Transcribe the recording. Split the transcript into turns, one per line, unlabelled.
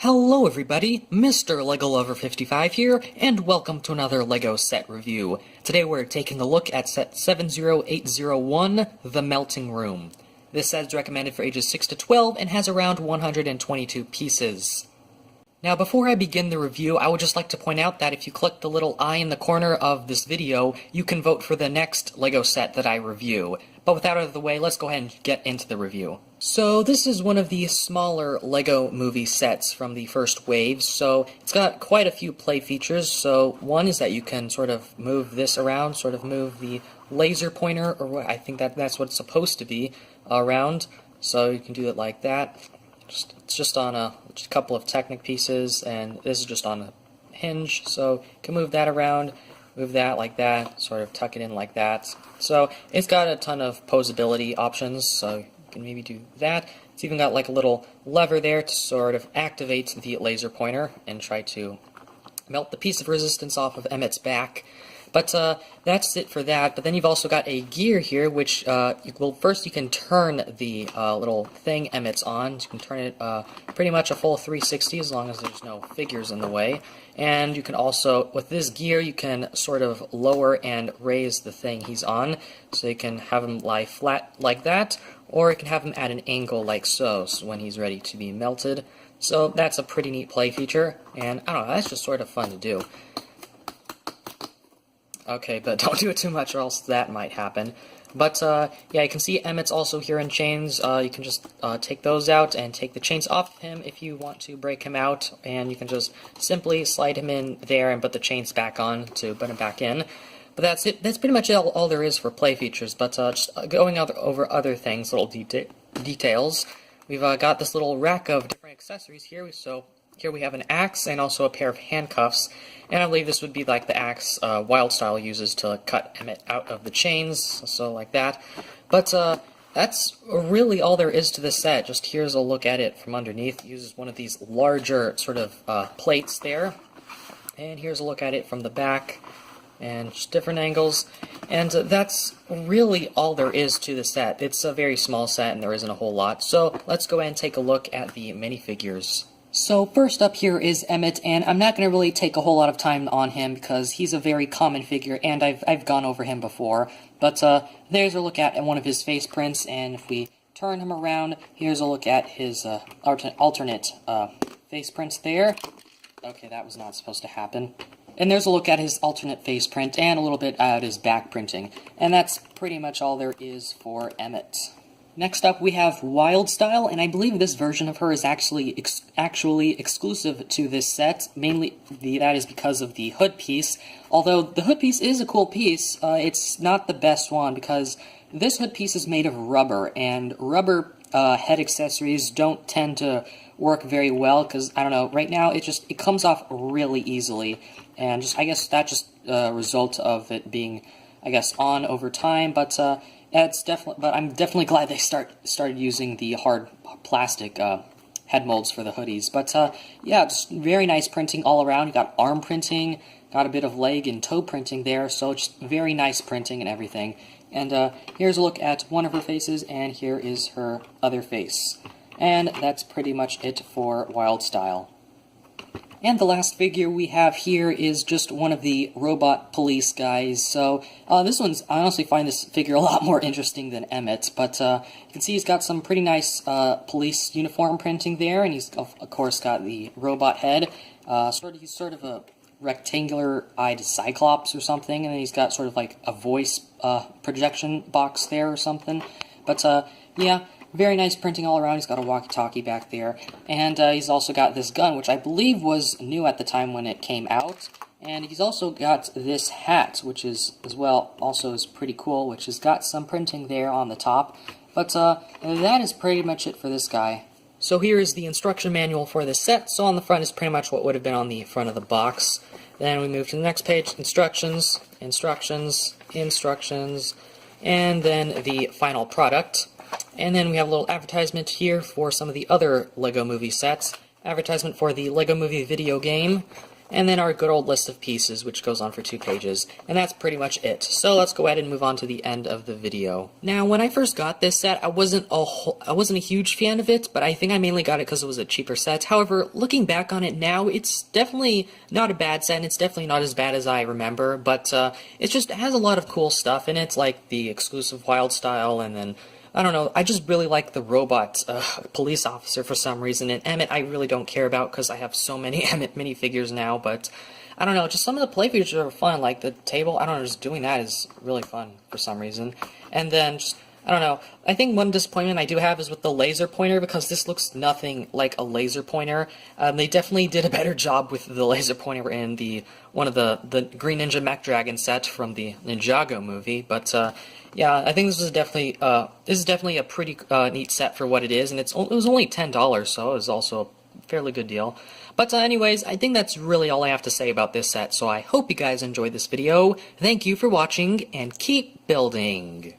Hello everybody, Mr. LEGO Lover 55 here, and welcome to another LEGO set review. Today we're taking a look at set 70801, The Melting Room. This set is recommended for ages 6 to 12 and has around 122 pieces. Now before I begin the review, I would just like to point out that if you click the little eye in the corner of this video, you can vote for the next LEGO set that I review. But with that out of the way, let's go ahead and get into the review. So this is one of the smaller LEGO movie sets from the first wave, so it's got quite a few play features. So one is that you can sort of move this around, sort of move the laser pointer, or what I think that's what it's supposed to be, around. So you can do it like that. It's just on a couple of Technic pieces, and this is just on a hinge, so you can move that around, move that like that, sort of tuck it in like that. So it's got a ton of posability options, so you can maybe do that. It's even got like a little lever there to sort of activate the laser pointer and try to melt the piece of resistance off of Emmett's back. But that's it for that. But then you've also got a gear here, which, first you can turn the little thing Emmett's on. You can turn it pretty much a full 360 as long as there's no figures in the way. And you can also, with this gear, you can sort of lower and raise the thing he's on. So you can have him lie flat like that, or you can have him at an angle like so when he's ready to be melted. So that's a pretty neat play feature, and I don't know, that's just sort of fun to do. Okay, but don't do it too much or else that might happen. But, yeah, you can see Emmett's also here in chains. You can just take those out and take the chains off of him if you want to break him out. And you can just simply slide him in there and put the chains back on to put him back in. But that's it. That's pretty much all there is for play features. But just going over other things, little details. We've got this little rack of different accessories here. So here we have an axe and also a pair of handcuffs, and I believe this would be like the axe Wildstyle uses to cut Emmett out of the chains, so like that. But that's really all there is to this set. Just here's a look at it from underneath. It uses one of these larger sort of plates there, and here's a look at it from the back, and just different angles. And that's really all there is to the set. It's a very small set, and there isn't a whole lot. So let's go ahead and take a look at the minifigures. So first up here is Emmett, and I'm not going to really take a whole lot of time on him because he's a very common figure, and I've gone over him before. But there's a look at one of his face prints, and if we turn him around, here's a look at his alternate face prints there. Okay, that was not supposed to happen. And there's a look at his alternate face print, and a little bit at his back printing. And that's pretty much all there is for Emmett. Next up, we have Wildstyle, and I believe this version of her is actually exclusive to this set. Mainly, that is because of the hood piece. Although the hood piece is a cool piece, it's not the best one because this hood piece is made of rubber, and rubber head accessories don't tend to work very well because, I don't know, right now it comes off really easily, and I guess that's just a result of it being, I guess, on over time, but I'm definitely glad they started using the hard plastic head molds for the hoodies. But yeah, just very nice printing all around. You got arm printing, got a bit of leg and toe printing there, so just very nice printing and everything. And here's a look at one of her faces, and here is her other face. And that's pretty much it for Wildstyle. And the last figure we have here is just one of the robot police guys. So this one's, I honestly find this figure a lot more interesting than Emmett. But you can see he's got some pretty nice police uniform printing there, and he's of course got the robot head. He's sort of a rectangular-eyed Cyclops or something, and then he's got sort of like a voice projection box there or something. But yeah. Very nice printing all around. He's got a walkie-talkie back there. And he's also got this gun, which I believe was new at the time when it came out. And he's also got this hat, which is, as well, also is pretty cool, which has got some printing there on the top. But that is pretty much it for this guy. So here is the instruction manual for this set. So on the front is pretty much what would have been on the front of the box. Then we move to the next page, instructions, instructions, instructions, and then the final product. And then we have a little advertisement here for some of the other LEGO Movie sets. Advertisement for the LEGO Movie video game. and then our good old list of pieces, which goes on for 2 pages, and that's pretty much it. So let's go ahead and move on to the end of the video. Now, when I first got this set, I wasn't a huge fan of it, but I think I mainly got it because it was a cheaper set. However, looking back on it now, it's definitely not a bad set, and it's definitely not as bad as I remember, but it has a lot of cool stuff in it, like the exclusive wild style, and then I don't know, I just really like the robot police officer for some reason, and Emmett I really don't care about because I have so many Emmett minifigures now, but I don't know, just some of the play features are fun, like the table, I don't know, just doing that is really fun for some reason. And then, I don't know, I think one disappointment I do have is with the laser pointer, because this looks nothing like a laser pointer. They definitely did a better job with the laser pointer in one of the Green Ninja Mech Dragon set from the Ninjago movie, but yeah, I think this is definitely a pretty neat set for what it is, and it was only $10, so it was also a fairly good deal. But anyways, I think that's really all I have to say about this set, so I hope you guys enjoyed this video. Thank you for watching, and keep building!